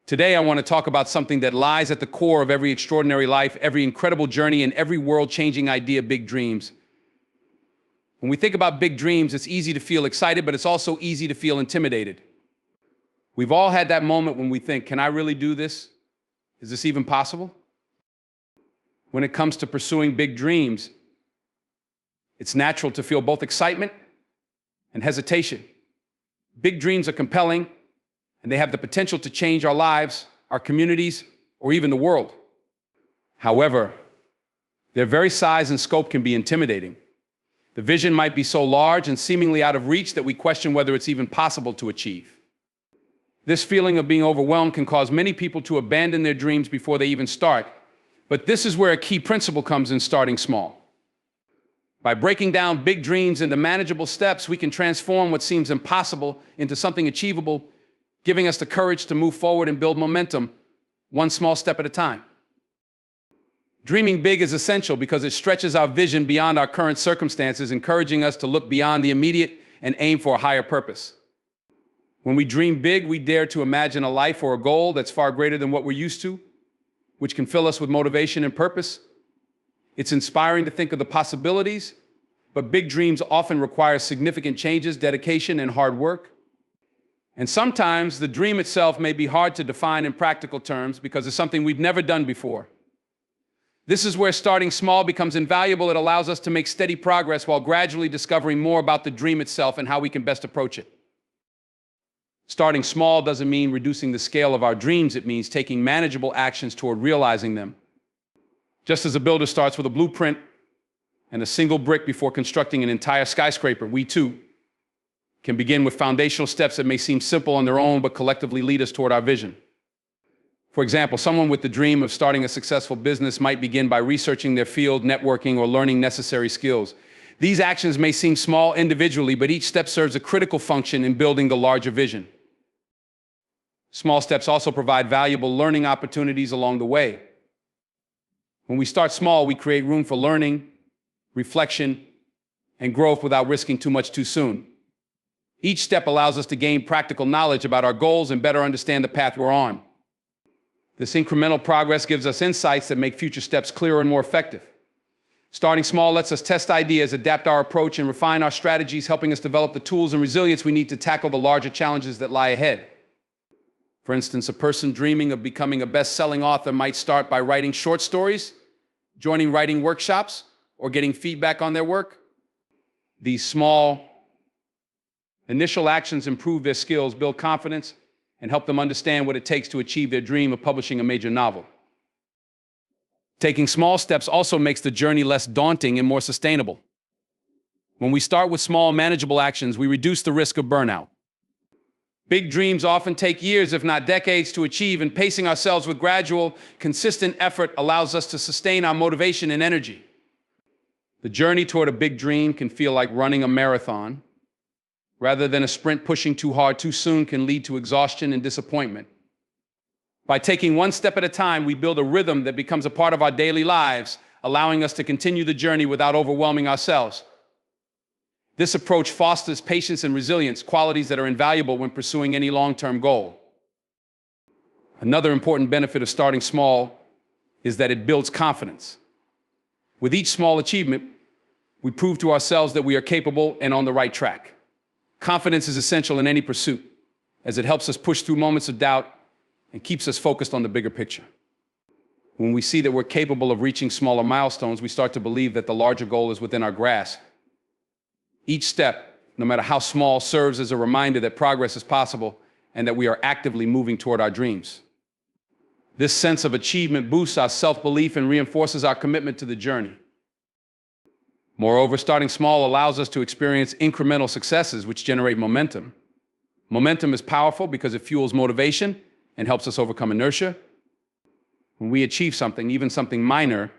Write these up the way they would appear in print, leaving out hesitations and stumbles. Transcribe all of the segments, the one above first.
Today, I want to talk about something that lies at the core of every extraordinary life, every incredible journey, and every world-changing idea: big dreams. When we think about big dreams, it's easy to feel excited, but it's also easy to feel intimidated. We've all had that moment when we think, can I really do this? Is this even possible? When it comes to pursuing big dreams, it's natural to feel both excitement and hesitation. Big dreams are compelling, and they have the potential to change our lives, our communities, or even the world. However, their very size and scope can be intimidating. The vision might be so large and seemingly out of reach that we question whether it's even possible to achieve. This feeling of being overwhelmed can cause many people to abandon their dreams before they even start. But this is where a key principle comes in: starting small. By breaking down big dreams into manageable steps, we can transform what seems impossible into something achievable, giving us the courage to move forward and build momentum, one small step at a time. Dreaming big is essential because it stretches our vision beyond our current circumstances, encouraging us to look beyond the immediate and aim for a higher purpose. When we dream big, we dare to imagine a life or a goal that's far greater than what we're used to, which can fill us with motivation and purpose. It's inspiring to think of the possibilities, but big dreams often require significant changes, dedication, and hard work. And sometimes the dream itself may be hard to define in practical terms because it's something we've never done before. This is where starting small becomes invaluable. It allows us to make steady progress while gradually discovering more about the dream itself and how we can best approach it. Starting small doesn't mean reducing the scale of our dreams. It means taking manageable actions toward realizing them. Just as a builder starts with a blueprint and a single brick before constructing an entire skyscraper, we too can begin with foundational steps that may seem simple on their own, but collectively lead us toward our vision. For example, someone with the dream of starting a successful business might begin by researching their field, networking, or learning necessary skills. These actions may seem small individually, but each step serves a critical function in building the larger vision. Small steps also provide valuable learning opportunities along the way. When we start small, we create room for learning, reflection, and growth without risking too much too soon. Each step allows us to gain practical knowledge about our goals and better understand the path we're on. This incremental progress gives us insights that make future steps clearer and more effective. Starting small lets us test ideas, adapt our approach, and refine our strategies, helping us develop the tools and resilience we need to tackle the larger challenges that lie ahead. For instance, a person dreaming of becoming a best-selling author might start by writing short stories, joining writing workshops, or getting feedback on their work. These small initial actions improve their skills, build confidence, and help them understand what it takes to achieve their dream of publishing a major novel. Taking small steps also makes the journey less daunting and more sustainable. When we start with small, manageable actions, we reduce the risk of burnout. Big dreams often take years, if not decades, to achieve, and pacing ourselves with gradual, consistent effort allows us to sustain our motivation and energy. The journey toward a big dream can feel like running a marathon. Rather than a sprint, pushing too hard too soon can lead to exhaustion and disappointment. By taking one step at a time, we build a rhythm that becomes a part of our daily lives, allowing us to continue the journey without overwhelming ourselves. This approach fosters patience and resilience, qualities that are invaluable when pursuing any long-term goal. Another important benefit of starting small is that it builds confidence. With each small achievement, we prove to ourselves that we are capable and on the right track. Confidence is essential in any pursuit, as it helps us push through moments of doubt and keeps us focused on the bigger picture. When we see that we're capable of reaching smaller milestones, we start to believe that the larger goal is within our grasp. Each step, no matter how small, serves as a reminder that progress is possible and that we are actively moving toward our dreams. This sense of achievement boosts our self-belief and reinforces our commitment to the journey. Moreover, starting small allows us to experience incremental successes, which generate momentum. Momentum is powerful because it fuels motivation and helps us overcome inertia. When we achieve something, even something minor,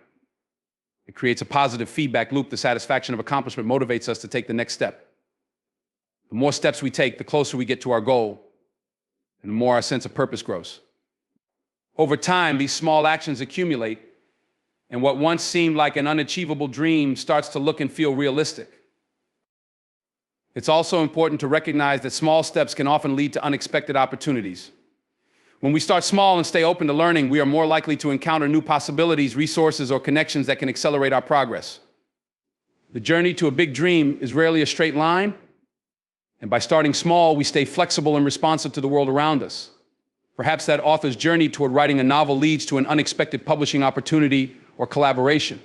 it creates a positive feedback loop. The satisfaction of accomplishment motivates us to take the next step. The more steps we take, the closer we get to our goal, and the more our sense of purpose grows. Over time, these small actions accumulate, and what once seemed like an unachievable dream starts to look and feel realistic. It's also important to recognize that small steps can often lead to unexpected opportunities. When we start small and stay open to learning, we are more likely to encounter new possibilities, resources, or connections that can accelerate our progress. The journey to a big dream is rarely a straight line, and by starting small, we stay flexible and responsive to the world around us. Perhaps that author's journey toward writing a novel leads to an unexpected publishing opportunity or collaboration.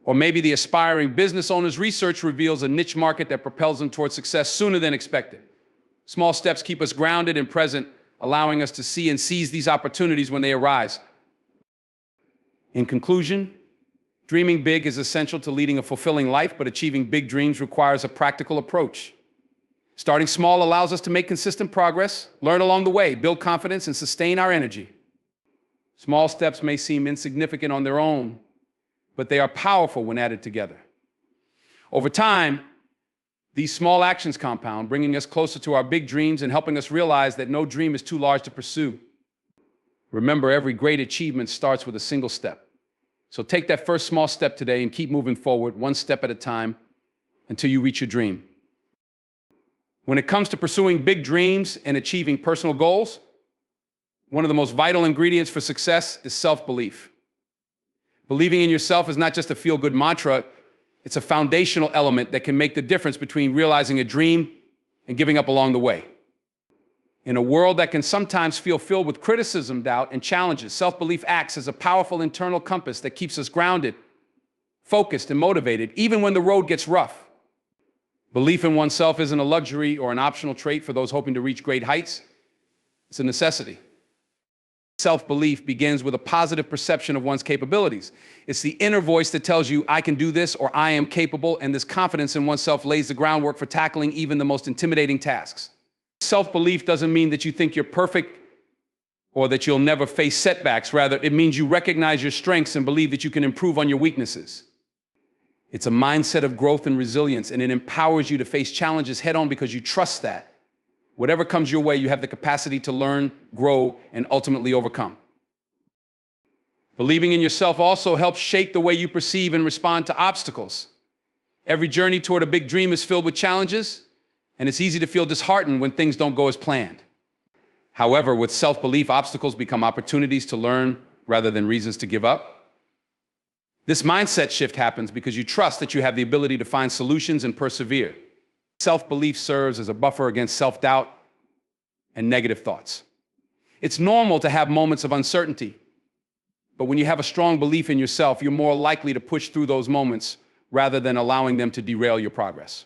Or maybe the aspiring business owner's research reveals a niche market that propels them toward success sooner than expected. Small steps keep us grounded and present, allowing us to see and seize these opportunities when they arise. In conclusion, dreaming big is essential to leading a fulfilling life, but achieving big dreams requires a practical approach. Starting small allows us to make consistent progress, learn along the way, build confidence, and sustain our energy. Small steps may seem insignificant on their own, but they are powerful when added together. Over time, these small actions compound, bringing us closer to our big dreams and helping us realize that no dream is too large to pursue. Remember, every great achievement starts with a single step. So take that first small step today and keep moving forward, one step at a time, until you reach your dream. When it comes to pursuing big dreams and achieving personal goals, one of the most vital ingredients for success is self-belief. Believing in yourself is not just a feel-good mantra, it's a foundational element that can make the difference between realizing a dream and giving up along the way. In a world that can sometimes feel filled with criticism, doubt, and challenges, self-belief acts as a powerful internal compass that keeps us grounded, focused, and motivated, even when the road gets rough. Belief in oneself isn't a luxury or an optional trait for those hoping to reach great heights. It's a necessity. Self-belief begins with a positive perception of one's capabilities. It's the inner voice that tells you, I can do this, or I am capable, and this confidence in oneself lays the groundwork for tackling even the most intimidating tasks. Self-belief doesn't mean that you think you're perfect or that you'll never face setbacks. Rather, it means you recognize your strengths and believe that you can improve on your weaknesses. It's a mindset of growth and resilience, and it empowers you to face challenges head-on because you trust that whatever comes your way, you have the capacity to learn, grow, and ultimately overcome. Believing in yourself also helps shape the way you perceive and respond to obstacles. Every journey toward a big dream is filled with challenges, and it's easy to feel disheartened when things don't go as planned. However, with self-belief, obstacles become opportunities to learn rather than reasons to give up. This mindset shift happens because you trust that you have the ability to find solutions and persevere. Self-belief serves as a buffer against self-doubt and negative thoughts. It's normal to have moments of uncertainty, but when you have a strong belief in yourself, you're more likely to push through those moments rather than allowing them to derail your progress.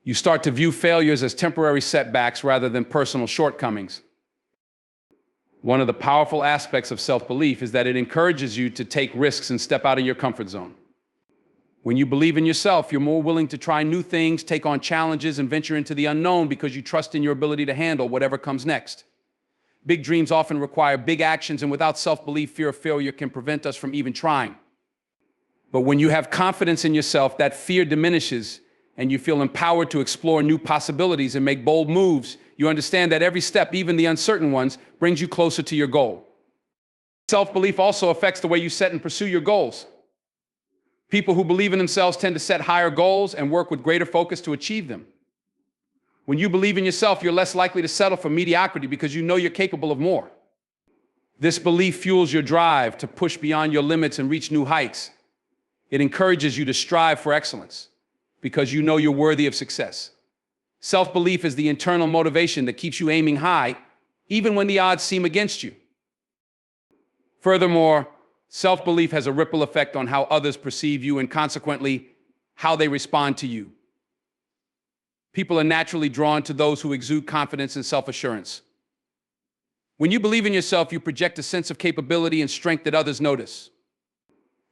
You start to view failures as temporary setbacks rather than personal shortcomings. One of the powerful aspects of self-belief is that it encourages you to take risks and step out of your comfort zone. When you believe in yourself, you're more willing to try new things, take on challenges, and venture into the unknown because you trust in your ability to handle whatever comes next. Big dreams often require big actions, and without self-belief, fear of failure can prevent us from even trying. But when you have confidence in yourself, that fear diminishes, and you feel empowered to explore new possibilities and make bold moves. You understand that every step, even the uncertain ones, brings you closer to your goal. Self-belief also affects the way you set and pursue your goals. People who believe in themselves tend to set higher goals and work with greater focus to achieve them. When you believe in yourself, you're less likely to settle for mediocrity because you know you're capable of more. This belief fuels your drive to push beyond your limits and reach new heights. It encourages you to strive for excellence because you know you're worthy of success. Self-belief is the internal motivation that keeps you aiming high, even when the odds seem against you. Furthermore, self-belief has a ripple effect on how others perceive you and consequently, how they respond to you. People are naturally drawn to those who exude confidence and self-assurance. When you believe in yourself, you project a sense of capability and strength that others notice.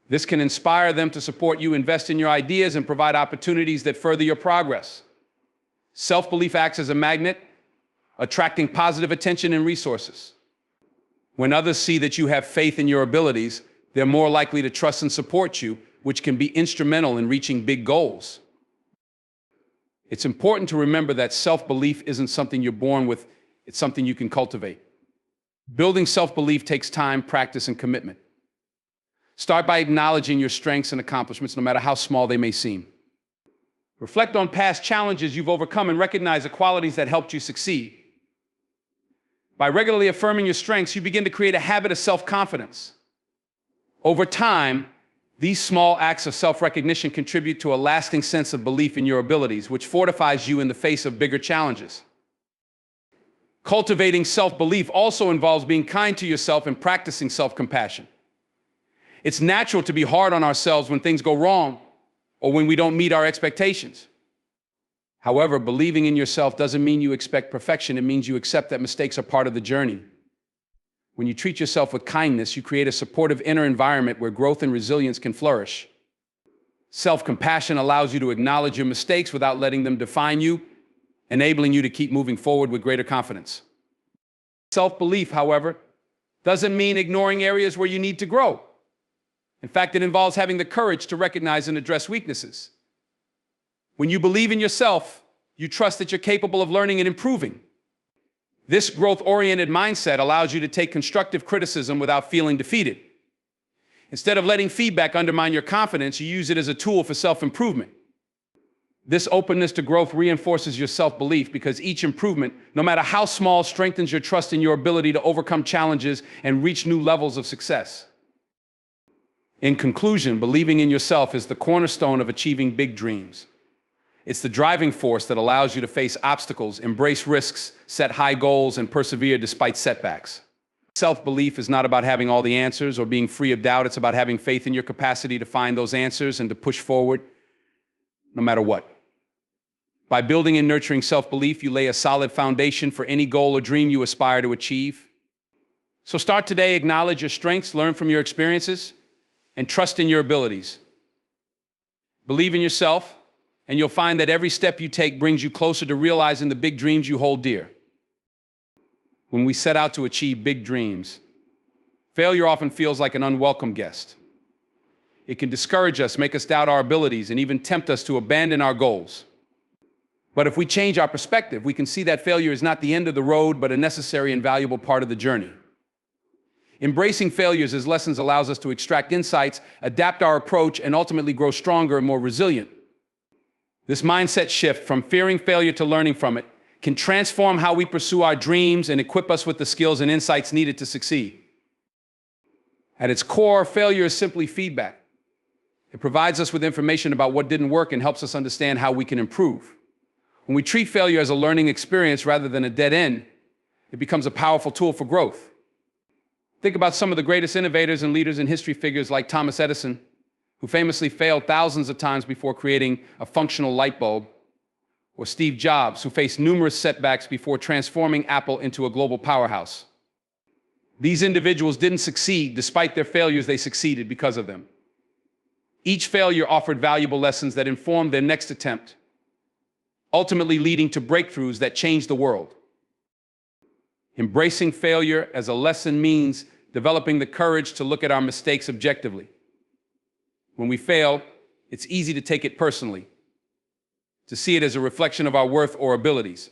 This can inspire them to support you, invest in your ideas, and provide opportunities that further your progress. Self-belief acts as a magnet, attracting positive attention and resources. When others see that you have faith in your abilities, they're more likely to trust and support you, which can be instrumental in reaching big goals. It's important to remember that self-belief isn't something you're born with, it's something you can cultivate. Building self-belief takes time, practice, and commitment. Start by acknowledging your strengths and accomplishments, no matter how small they may seem. Reflect on past challenges you've overcome and recognize the qualities that helped you succeed. By regularly affirming your strengths, you begin to create a habit of self-confidence. Over time, these small acts of self-recognition contribute to a lasting sense of belief in your abilities, which fortifies you in the face of bigger challenges. Cultivating self-belief also involves being kind to yourself and practicing self-compassion. It's natural to be hard on ourselves when things go wrong or when we don't meet our expectations. However, believing in yourself doesn't mean you expect perfection. It means you accept that mistakes are part of the journey. When you treat yourself with kindness, you create a supportive inner environment where growth and resilience can flourish. Self-compassion allows you to acknowledge your mistakes without letting them define you, enabling you to keep moving forward with greater confidence. Self-belief, however, doesn't mean ignoring areas where you need to grow. In fact, it involves having the courage to recognize and address weaknesses. When you believe in yourself, you trust that you're capable of learning and improving. This growth-oriented mindset allows you to take constructive criticism without feeling defeated. Instead of letting feedback undermine your confidence, you use it as a tool for self-improvement. This openness to growth reinforces your self-belief because each improvement, no matter how small, strengthens your trust in your ability to overcome challenges and reach new levels of success. In conclusion, believing in yourself is the cornerstone of achieving big dreams. It's the driving force that allows you to face obstacles, embrace risks, set high goals, and persevere despite setbacks. Self-belief is not about having all the answers or being free of doubt. It's about having faith in your capacity to find those answers and to push forward no matter what. By building and nurturing self-belief, you lay a solid foundation for any goal or dream you aspire to achieve. So start today, acknowledge your strengths, learn from your experiences, and trust in your abilities. Believe in yourself, and you'll find that every step you take brings you closer to realizing the big dreams you hold dear. When we set out to achieve big dreams, failure often feels like an unwelcome guest. It can discourage us, make us doubt our abilities, and even tempt us to abandon our goals. But if we change our perspective, we can see that failure is not the end of the road, but a necessary and valuable part of the journey. Embracing failures as lessons allows us to extract insights, adapt our approach, and ultimately grow stronger and more resilient. This mindset shift from fearing failure to learning from it can transform how we pursue our dreams and equip us with the skills and insights needed to succeed. At its core, failure is simply feedback. It provides us with information about what didn't work and helps us understand how we can improve. When we treat failure as a learning experience rather than a dead end, it becomes a powerful tool for growth. Think about some of the greatest innovators and leaders in history, figures like Thomas Edison, who famously failed thousands of times before creating a functional light bulb, or Steve Jobs, who faced numerous setbacks before transforming Apple into a global powerhouse. These individuals didn't succeed despite their failures, they succeeded because of them. Each failure offered valuable lessons that informed their next attempt, ultimately leading to breakthroughs that changed the world. Embracing failure as a lesson means developing the courage to look at our mistakes objectively. When we fail, it's easy to take it personally, to see it as a reflection of our worth or abilities.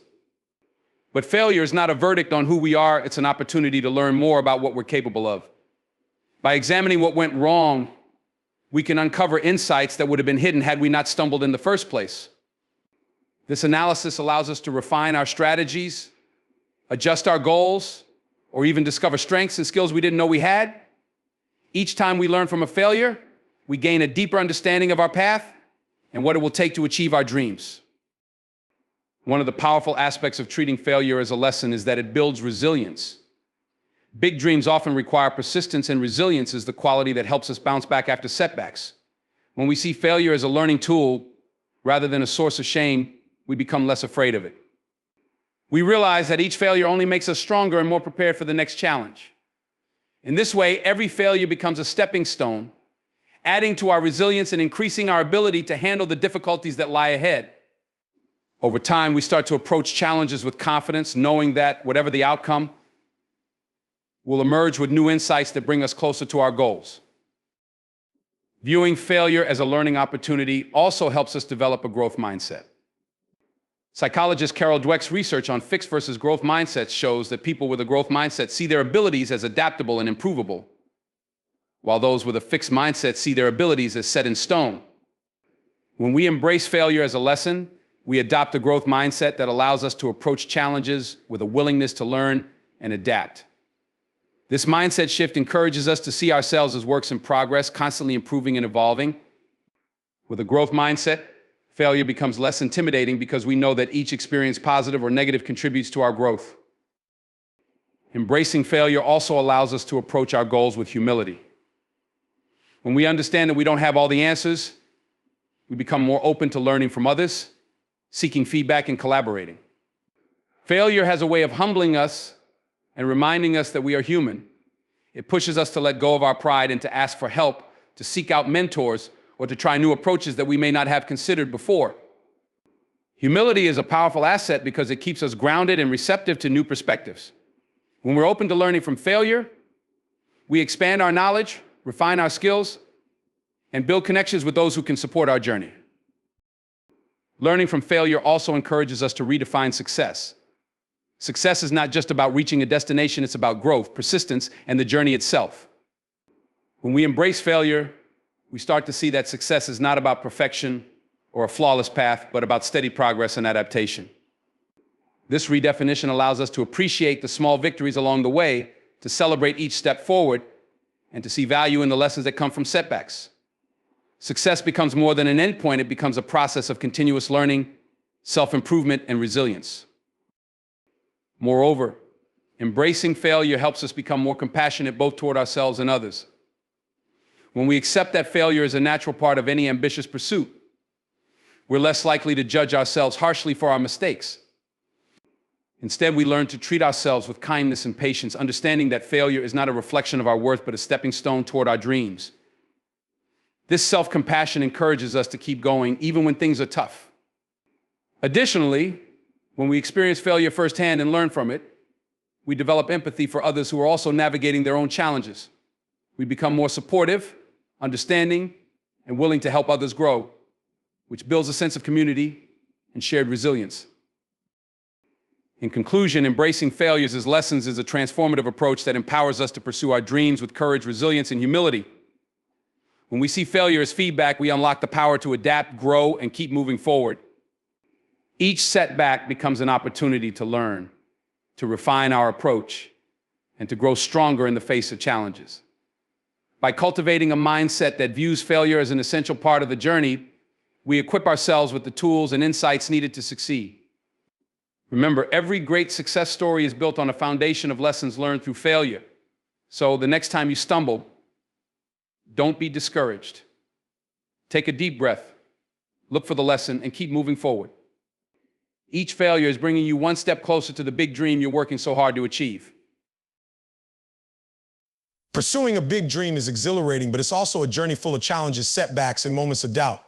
But failure is not a verdict on who we are, it's an opportunity to learn more about what we're capable of. By examining what went wrong, we can uncover insights that would have been hidden had we not stumbled in the first place. This analysis allows us to refine our strategies, adjust our goals, or even discover strengths and skills we didn't know we had. Each time we learn from a failure, we gain a deeper understanding of our path and what it will take to achieve our dreams. One of the powerful aspects of treating failure as a lesson is that it builds resilience. Big dreams often require persistence, and resilience is the quality that helps us bounce back after setbacks. When we see failure as a learning tool rather than a source of shame, we become less afraid of it. We realize that each failure only makes us stronger and more prepared for the next challenge. In this way, every failure becomes a stepping stone, adding to our resilience and increasing our ability to handle the difficulties that lie ahead. Over time, we start to approach challenges with confidence, knowing that whatever the outcome, we'll emerge with new insights that bring us closer to our goals. Viewing failure as a learning opportunity also helps us develop a growth mindset. Psychologist Carol Dweck's research on fixed versus growth mindsets shows that people with a growth mindset see their abilities as adaptable and improvable, while those with a fixed mindset see their abilities as set in stone. When we embrace failure as a lesson, we adopt a growth mindset that allows us to approach challenges with a willingness to learn and adapt. This mindset shift encourages us to see ourselves as works in progress, constantly improving and evolving. With a growth mindset, failure becomes less intimidating because we know that each experience, positive or negative, contributes to our growth. Embracing failure also allows us to approach our goals with humility. When we understand that we don't have all the answers, we become more open to learning from others, seeking feedback, and collaborating. Failure has a way of humbling us and reminding us that we are human. It pushes us to let go of our pride and to ask for help, to seek out mentors, or to try new approaches that we may not have considered before. Humility is a powerful asset because it keeps us grounded and receptive to new perspectives. When we're open to learning from failure, we expand our knowledge, refine our skills, and build connections with those who can support our journey. Learning from failure also encourages us to redefine success. Success is not just about reaching a destination, it's about growth, persistence, and the journey itself. When we embrace failure, we start to see that success is not about perfection or a flawless path, but about steady progress and adaptation. This redefinition allows us to appreciate the small victories along the way, to celebrate each step forward, and to see value in the lessons that come from setbacks. Success becomes more than an endpoint, it becomes a process of continuous learning, self-improvement, and resilience. Moreover, embracing failure helps us become more compassionate both toward ourselves and others. When we accept that failure is a natural part of any ambitious pursuit, we're less likely to judge ourselves harshly for our mistakes. Instead, we learn to treat ourselves with kindness and patience, understanding that failure is not a reflection of our worth, but a stepping stone toward our dreams. This self-compassion encourages us to keep going, even when things are tough. Additionally, when we experience failure firsthand and learn from it, we develop empathy for others who are also navigating their own challenges. We become more supportive, understanding, and willing to help others grow, which builds a sense of community and shared resilience. In conclusion, embracing failures as lessons is a transformative approach that empowers us to pursue our dreams with courage, resilience, and humility. When we see failure as feedback, we unlock the power to adapt, grow, and keep moving forward. Each setback becomes an opportunity to learn, to refine our approach, and to grow stronger in the face of challenges. By cultivating a mindset that views failure as an essential part of the journey, we equip ourselves with the tools and insights needed to succeed. Remember, every great success story is built on a foundation of lessons learned through failure. So the next time you stumble, don't be discouraged. Take a deep breath, look for the lesson, and keep moving forward. Each failure is bringing you one step closer to the big dream you're working so hard to achieve. Pursuing a big dream is exhilarating, but it's also a journey full of challenges, setbacks, and moments of doubt.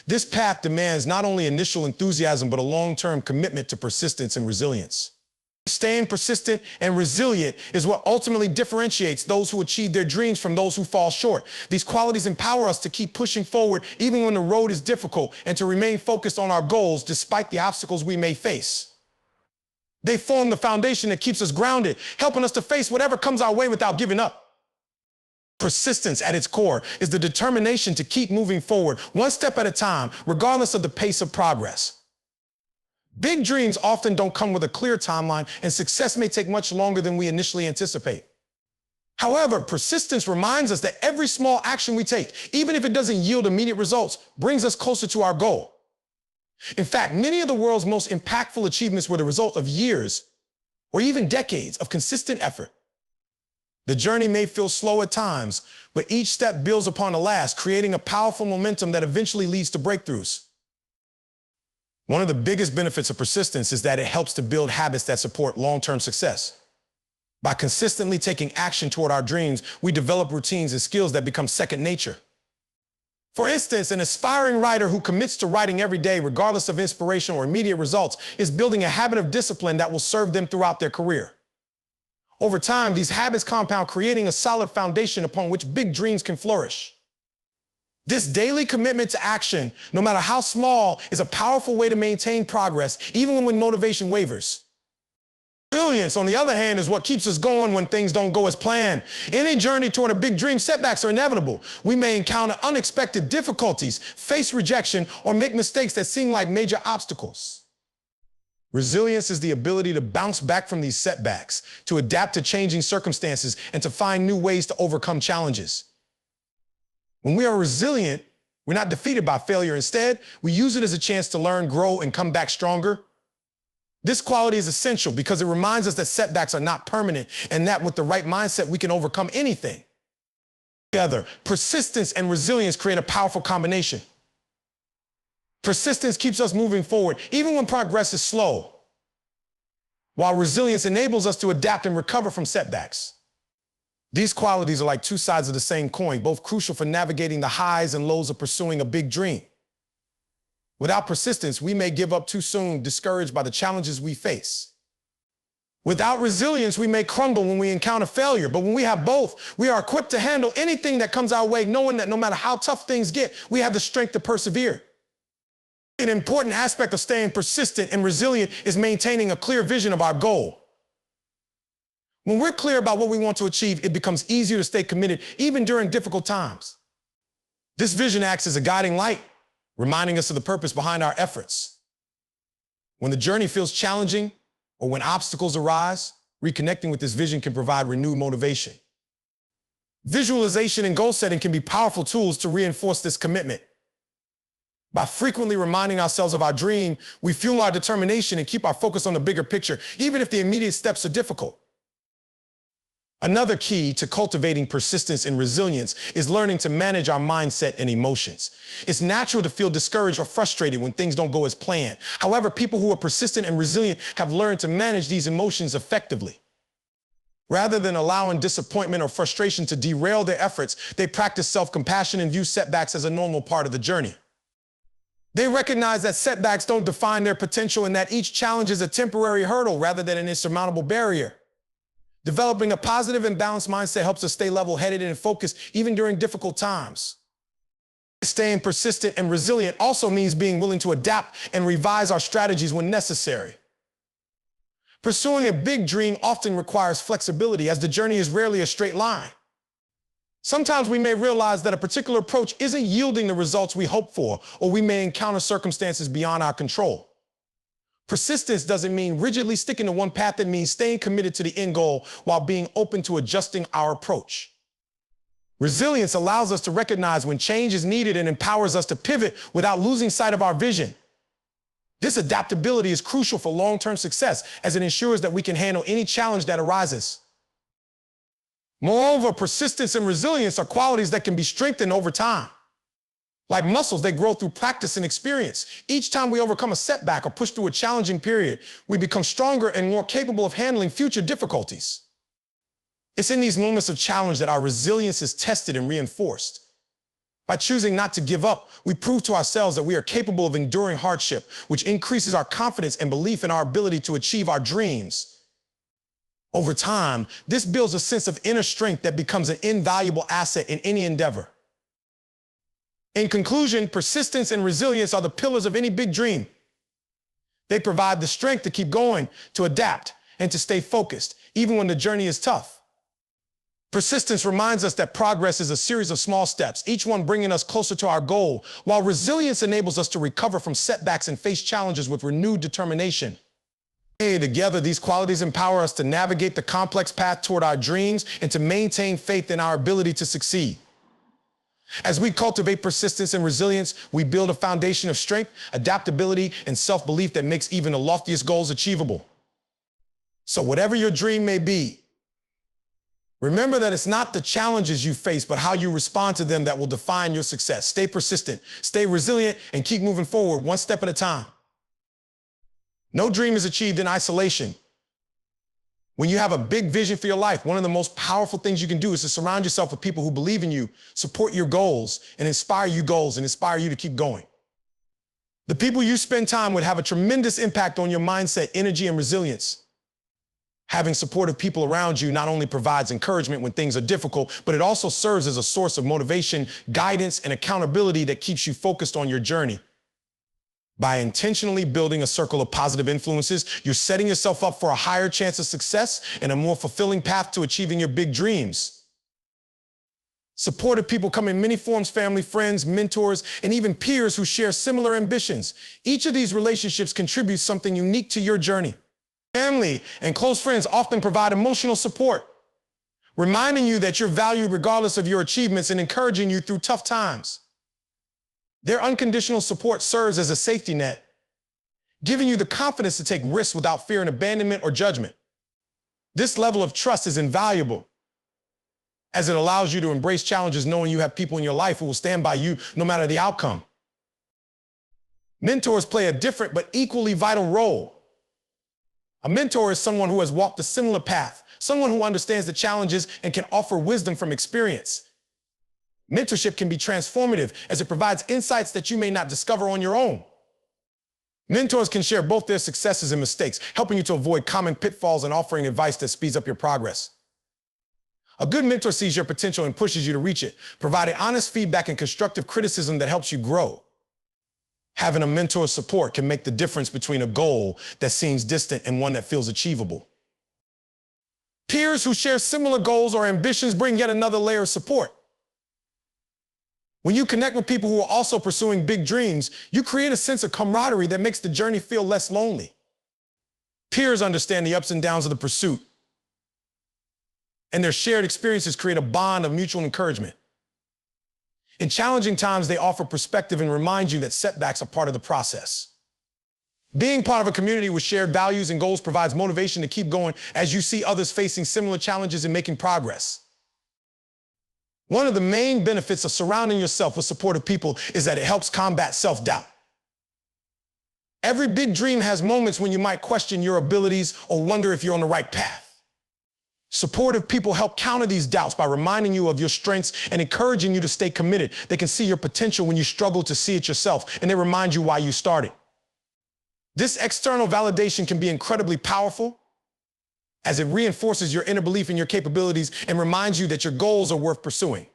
This path demands not only initial enthusiasm, but a long-term commitment to persistence and resilience. Staying persistent and resilient is what ultimately differentiates those who achieve their dreams from those who fall short. These qualities empower us to keep pushing forward even when the road is difficult and to remain focused on our goals despite the obstacles we may face. They form the foundation that keeps us grounded, helping us to face whatever comes our way without giving up. Persistence at its core is the determination to keep moving forward, one step at a time, regardless of the pace of progress. Big dreams often don't come with a clear timeline, and success may take much longer than we initially anticipate. However, persistence reminds us that every small action we take, even if it doesn't yield immediate results, brings us closer to our goal. In fact, many of the world's most impactful achievements were the result of years or even decades of consistent effort. The journey may feel slow at times, but each step builds upon the last, creating a powerful momentum that eventually leads to breakthroughs. One of the biggest benefits of persistence is that it helps to build habits that support long-term success. By consistently taking action toward our dreams, we develop routines and skills that become second nature. For instance, an aspiring writer who commits to writing every day, regardless of inspiration or immediate results, is building a habit of discipline that will serve them throughout their career. Over time, these habits compound, creating a solid foundation upon which big dreams can flourish. This daily commitment to action, no matter how small, is a powerful way to maintain progress, even when motivation wavers. Resilience, on the other hand, is what keeps us going when things don't go as planned. In a journey toward a big dream, setbacks are inevitable. We may encounter unexpected difficulties, face rejection, or make mistakes that seem like major obstacles. Resilience is the ability to bounce back from these setbacks, to adapt to changing circumstances, and to find new ways to overcome challenges. When we are resilient, we're not defeated by failure. Instead, we use it as a chance to learn, grow, and come back stronger. This quality is essential because it reminds us that setbacks are not permanent and that with the right mindset, we can overcome anything. Together, persistence and resilience create a powerful combination. Persistence keeps us moving forward, even when progress is slow, while resilience enables us to adapt and recover from setbacks. These qualities are like two sides of the same coin, both crucial for navigating the highs and lows of pursuing a big dream. Without persistence, we may give up too soon, discouraged by the challenges we face. Without resilience, we may crumble when we encounter failure, but when we have both, we are equipped to handle anything that comes our way, knowing that no matter how tough things get, we have the strength to persevere. An important aspect of staying persistent and resilient is maintaining a clear vision of our goal. When we're clear about what we want to achieve, it becomes easier to stay committed, even during difficult times. This vision acts as a guiding light, reminding us of the purpose behind our efforts. When the journey feels challenging or when obstacles arise, reconnecting with this vision can provide renewed motivation. Visualization and goal setting can be powerful tools to reinforce this commitment. By frequently reminding ourselves of our dream, we fuel our determination and keep our focus on the bigger picture, even if the immediate steps are difficult. Another key to cultivating persistence and resilience is learning to manage our mindset and emotions. It's natural to feel discouraged or frustrated when things don't go as planned. However, people who are persistent and resilient have learned to manage these emotions effectively. Rather than allowing disappointment or frustration to derail their efforts, they practice self-compassion and view setbacks as a normal part of the journey. They recognize that setbacks don't define their potential and that each challenge is a temporary hurdle rather than an insurmountable barrier. Developing a positive and balanced mindset helps us stay level-headed and focused even during difficult times. Staying persistent and resilient also means being willing to adapt and revise our strategies when necessary. Pursuing a big dream often requires flexibility, as the journey is rarely a straight line. Sometimes we may realize that a particular approach isn't yielding the results we hope for, or we may encounter circumstances beyond our control. Persistence doesn't mean rigidly sticking to one path. It means staying committed to the end goal while being open to adjusting our approach. Resilience allows us to recognize when change is needed and empowers us to pivot without losing sight of our vision. This adaptability is crucial for long-term success, as it ensures that we can handle any challenge that arises. Moreover, persistence and resilience are qualities that can be strengthened over time. Like muscles, they grow through practice and experience. Each time we overcome a setback or push through a challenging period, we become stronger and more capable of handling future difficulties. It's in these moments of challenge that our resilience is tested and reinforced. By choosing not to give up, we prove to ourselves that we are capable of enduring hardship, which increases our confidence and belief in our ability to achieve our dreams. Over time, this builds a sense of inner strength that becomes an invaluable asset in any endeavor. In conclusion, persistence and resilience are the pillars of any big dream. They provide the strength to keep going, to adapt, and to stay focused, even when the journey is tough. Persistence reminds us that progress is a series of small steps, each one bringing us closer to our goal, while resilience enables us to recover from setbacks and face challenges with renewed determination. Together, these qualities empower us to navigate the complex path toward our dreams and to maintain faith in our ability to succeed. As we cultivate persistence and resilience, we build a foundation of strength, adaptability, and self-belief that makes even the loftiest goals achievable. So whatever your dream may be, remember that it's not the challenges you face, but how you respond to them that will define your success. Stay persistent, stay resilient, and keep moving forward one step at a time. No dream is achieved in isolation. When you have a big vision for your life, one of the most powerful things you can do is to surround yourself with people who believe in you, support your goals, and inspire you to keep going. The people you spend time with have a tremendous impact on your mindset, energy, and resilience. Having supportive people around you not only provides encouragement when things are difficult, but it also serves as a source of motivation, guidance, and accountability that keeps you focused on your journey. By intentionally building a circle of positive influences, you're setting yourself up for a higher chance of success and a more fulfilling path to achieving your big dreams. Supportive people come in many forms: family, friends, mentors, and even peers who share similar ambitions. Each of these relationships contributes something unique to your journey. Family and close friends often provide emotional support, reminding you that you're valued regardless of your achievements and encouraging you through tough times. Their unconditional support serves as a safety net, giving you the confidence to take risks without fear of abandonment or judgment. This level of trust is invaluable, as it allows you to embrace challenges knowing you have people in your life who will stand by you no matter the outcome. Mentors play a different but equally vital role. A mentor is someone who has walked a similar path, someone who understands the challenges and can offer wisdom from experience. Mentorship can be transformative as it provides insights that you may not discover on your own. Mentors can share both their successes and mistakes, helping you to avoid common pitfalls and offering advice that speeds up your progress. A good mentor sees your potential and pushes you to reach it, providing honest feedback and constructive criticism that helps you grow. Having a mentor's support can make the difference between a goal that seems distant and one that feels achievable. Peers who share similar goals or ambitions bring yet another layer of support. When you connect with people who are also pursuing big dreams, you create a sense of camaraderie that makes the journey feel less lonely. Peers understand the ups and downs of the pursuit, and their shared experiences create a bond of mutual encouragement. In challenging times, they offer perspective and remind you that setbacks are part of the process. Being part of a community with shared values and goals provides motivation to keep going as you see others facing similar challenges and making progress. One of the main benefits of surrounding yourself with supportive people is that it helps combat self-doubt. Every big dream has moments when you might question your abilities or wonder if you're on the right path. Supportive people help counter these doubts by reminding you of your strengths and encouraging you to stay committed. They can see your potential when you struggle to see it yourself, and they remind you why you started. This external validation can be incredibly powerful, as it reinforces your inner belief in your capabilities and reminds you that your goals are worth pursuing.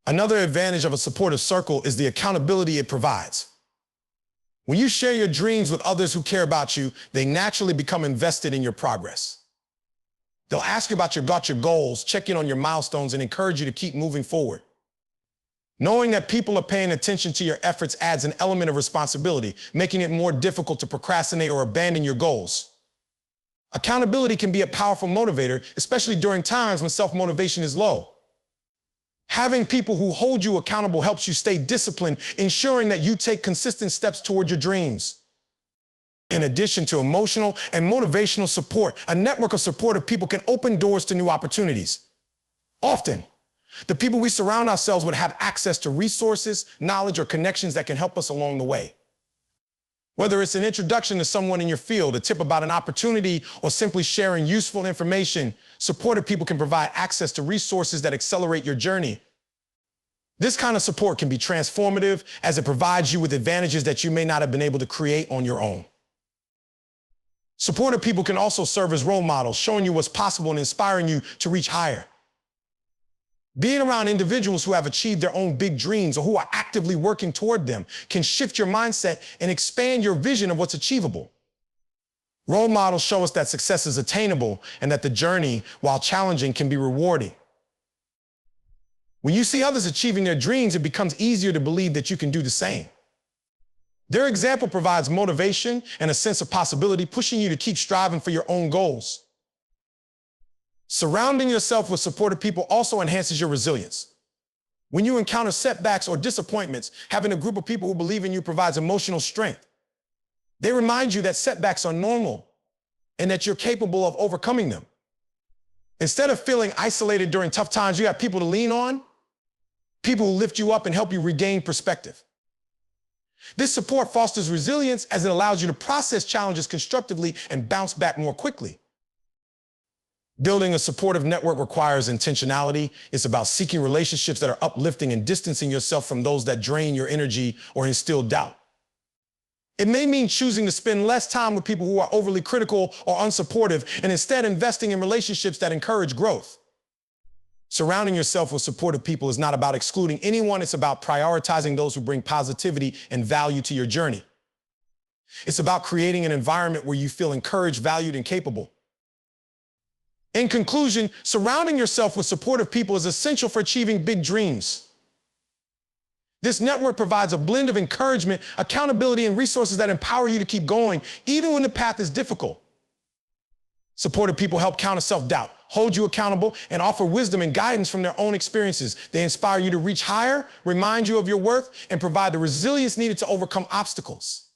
Another advantage of a supportive circle is the accountability it provides. When you share your dreams with others who care about you, they naturally become invested in your progress. They'll ask you about your goals, check in on your milestones, and encourage you to keep moving forward. Knowing that people are paying attention to your efforts adds an element of responsibility, making it more difficult to procrastinate or abandon your goals. Accountability can be a powerful motivator, especially during times when self-motivation is low. Having people who hold you accountable helps you stay disciplined, ensuring that you take consistent steps toward your dreams. In addition to emotional and motivational support, a network of supportive people can open doors to new opportunities. Often, the people we surround ourselves with have access to resources, knowledge, or connections that can help us along the way. Whether it's an introduction to someone in your field, a tip about an opportunity, or simply sharing useful information, supportive people can provide access to resources that accelerate your journey. This kind of support can be transformative as it provides you with advantages that you may not have been able to create on your own. Supportive people can also serve as role models, showing you what's possible and inspiring you to reach higher. Being around individuals who have achieved their own big dreams or who are actively working toward them can shift your mindset and expand your vision of what's achievable. Role models show us that success is attainable and that the journey, while challenging, can be rewarding. When you see others achieving their dreams, it becomes easier to believe that you can do the same. Their example provides motivation and a sense of possibility, pushing you to keep striving for your own goals. Surrounding yourself with supportive people also enhances your resilience. When you encounter setbacks or disappointments, having a group of people who believe in you provides emotional strength. They remind you that setbacks are normal and that you're capable of overcoming them. Instead of feeling isolated during tough times, you have people to lean on, people who lift you up and help you regain perspective. This support fosters resilience as it allows you to process challenges constructively and bounce back more quickly. Building a supportive network requires intentionality. It's about seeking relationships that are uplifting and distancing yourself from those that drain your energy or instill doubt. It may mean choosing to spend less time with people who are overly critical or unsupportive and instead investing in relationships that encourage growth. Surrounding yourself with supportive people is not about excluding anyone. It's about prioritizing those who bring positivity and value to your journey. It's about creating an environment where you feel encouraged, valued, and capable. In conclusion, surrounding yourself with supportive people is essential for achieving big dreams. This network provides a blend of encouragement, accountability, and resources that empower you to keep going, even when the path is difficult. Supportive people help counter self-doubt, hold you accountable, and offer wisdom and guidance from their own experiences. They inspire you to reach higher, remind you of your worth, and provide the resilience needed to overcome obstacles.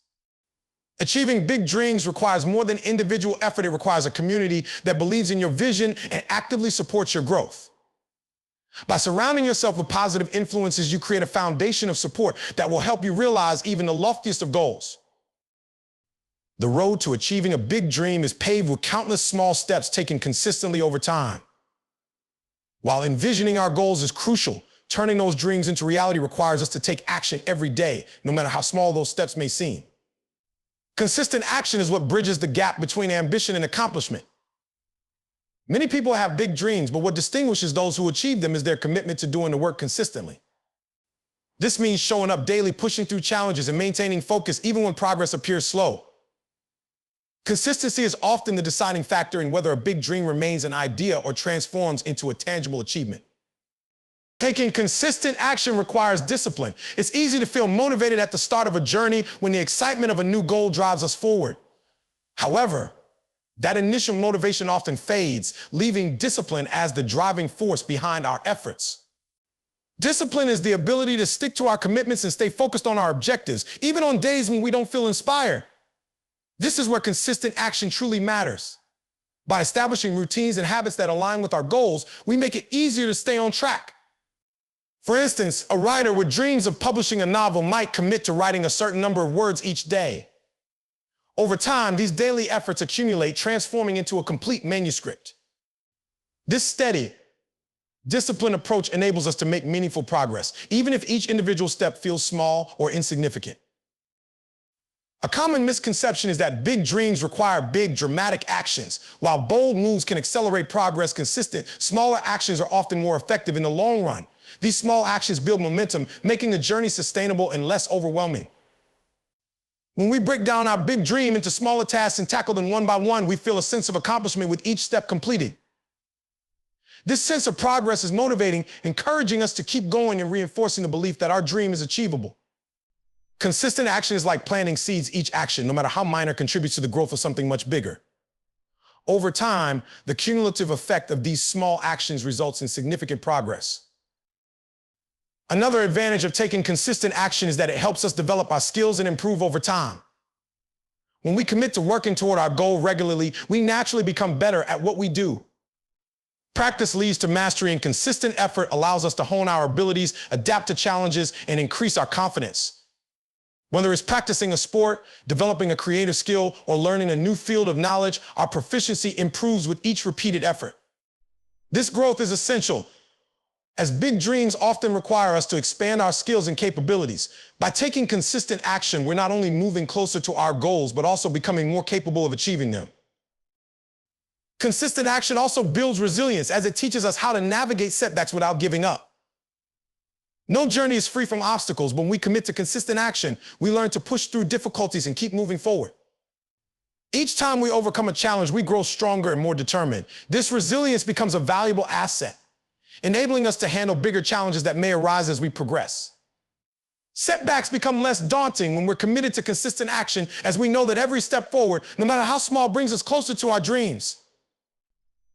Achieving big dreams requires more than individual effort. It requires a community that believes in your vision and actively supports your growth. By surrounding yourself with positive influences, you create a foundation of support that will help you realize even the loftiest of goals. The road to achieving a big dream is paved with countless small steps taken consistently over time. While envisioning our goals is crucial, turning those dreams into reality requires us to take action every day, no matter how small those steps may seem. Consistent action is what bridges the gap between ambition and accomplishment. Many people have big dreams, but what distinguishes those who achieve them is their commitment to doing the work consistently. This means showing up daily, pushing through challenges, and maintaining focus even when progress appears slow. Consistency is often the deciding factor in whether a big dream remains an idea or transforms into a tangible achievement. Taking consistent action requires discipline. It's easy to feel motivated at the start of a journey when the excitement of a new goal drives us forward. However, that initial motivation often fades, leaving discipline as the driving force behind our efforts. Discipline is the ability to stick to our commitments and stay focused on our objectives, even on days when we don't feel inspired. This is where consistent action truly matters. By establishing routines and habits that align with our goals, we make it easier to stay on track. For instance, a writer with dreams of publishing a novel might commit to writing a certain number of words each day. Over time, these daily efforts accumulate, transforming into a complete manuscript. This steady, disciplined approach enables us to make meaningful progress, even if each individual step feels small or insignificant. A common misconception is that big dreams require big, dramatic actions. While bold moves can accelerate progress, smaller actions are often more effective in the long run. These small actions build momentum, making the journey sustainable and less overwhelming. When we break down our big dream into smaller tasks and tackle them one by one, we feel a sense of accomplishment with each step completed. This sense of progress is motivating, encouraging us to keep going and reinforcing the belief that our dream is achievable. Consistent action is like planting seeds. Each action, no matter how minor, contributes to the growth of something much bigger. Over time, the cumulative effect of these small actions results in significant progress. Another advantage of taking consistent action is that it helps us develop our skills and improve over time. When we commit to working toward our goal regularly, we naturally become better at what we do. Practice leads to mastery, and consistent effort allows us to hone our abilities, adapt to challenges, and increase our confidence. Whether it's practicing a sport, developing a creative skill, or learning a new field of knowledge, our proficiency improves with each repeated effort. This growth is essential, as big dreams often require us to expand our skills and capabilities. By taking consistent action, we're not only moving closer to our goals, but also becoming more capable of achieving them. Consistent action also builds resilience, as it teaches us how to navigate setbacks without giving up. No journey is free from obstacles, but when we commit to consistent action, we learn to push through difficulties and keep moving forward. Each time we overcome a challenge, we grow stronger and more determined. This resilience becomes a valuable asset, enabling us to handle bigger challenges that may arise as we progress. Setbacks become less daunting when we're committed to consistent action, as we know that every step forward, no matter how small, brings us closer to our dreams.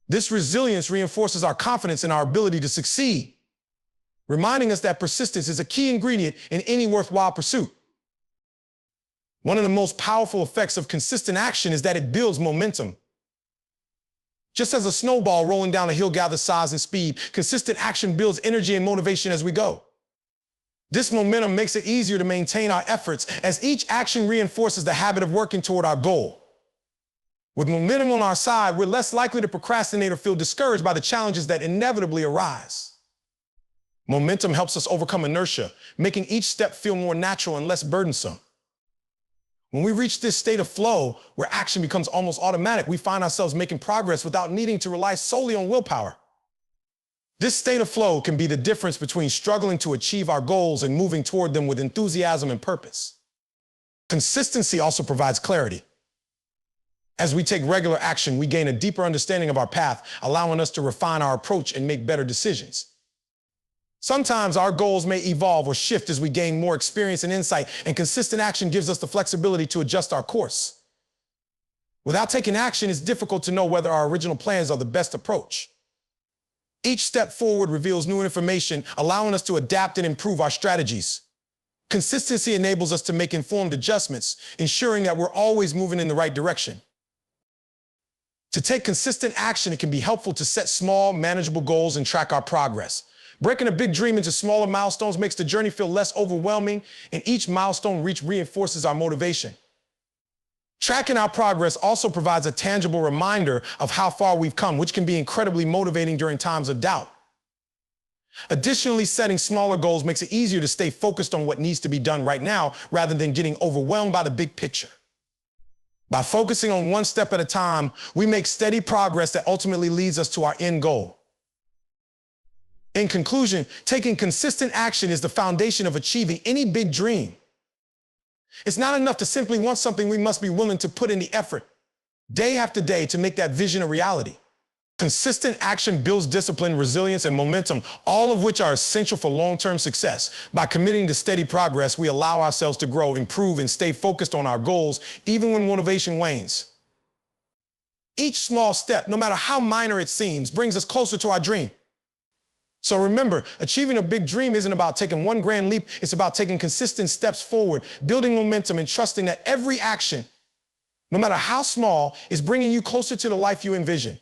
This resilience reinforces our confidence in our ability to succeed, reminding us that persistence is a key ingredient in any worthwhile pursuit. One of the most powerful effects of consistent action is that it builds momentum. Just as a snowball rolling down a hill gathers size and speed, consistent action builds energy and motivation as we go. This momentum makes it easier to maintain our efforts, as each action reinforces the habit of working toward our goal. With momentum on our side, we're less likely to procrastinate or feel discouraged by the challenges that inevitably arise. Momentum helps us overcome inertia, making each step feel more natural and less burdensome. When we reach this state of flow, where action becomes almost automatic, we find ourselves making progress without needing to rely solely on willpower. This state of flow can be the difference between struggling to achieve our goals and moving toward them with enthusiasm and purpose. Consistency also provides clarity. As we take regular action, we gain a deeper understanding of our path, allowing us to refine our approach and make better decisions. Sometimes our goals may evolve or shift as we gain more experience and insight, and consistent action gives us the flexibility to adjust our course. Without taking action, it's difficult to know whether our original plans are the best approach. Each step forward reveals new information, allowing us to adapt and improve our strategies. Consistency enables us to make informed adjustments, ensuring that we're always moving in the right direction. To take consistent action, it can be helpful to set small, manageable goals and track our progress. Breaking a big dream into smaller milestones makes the journey feel less overwhelming, and each milestone reached reinforces our motivation. Tracking our progress also provides a tangible reminder of how far we've come, which can be incredibly motivating during times of doubt. Additionally, setting smaller goals makes it easier to stay focused on what needs to be done right now rather than getting overwhelmed by the big picture. By focusing on one step at a time, we make steady progress that ultimately leads us to our end goal. In conclusion, taking consistent action is the foundation of achieving any big dream. It's not enough to simply want something. We must be willing to put in the effort, day after day, to make that vision a reality. Consistent action builds discipline, resilience, and momentum, all of which are essential for long-term success. By committing to steady progress, we allow ourselves to grow, improve, and stay focused on our goals, even when motivation wanes. Each small step, no matter how minor it seems, brings us closer to our dream. So remember, achieving a big dream isn't about taking one grand leap. It's about taking consistent steps forward, building momentum, and trusting that every action, no matter how small, is bringing you closer to the life you envision.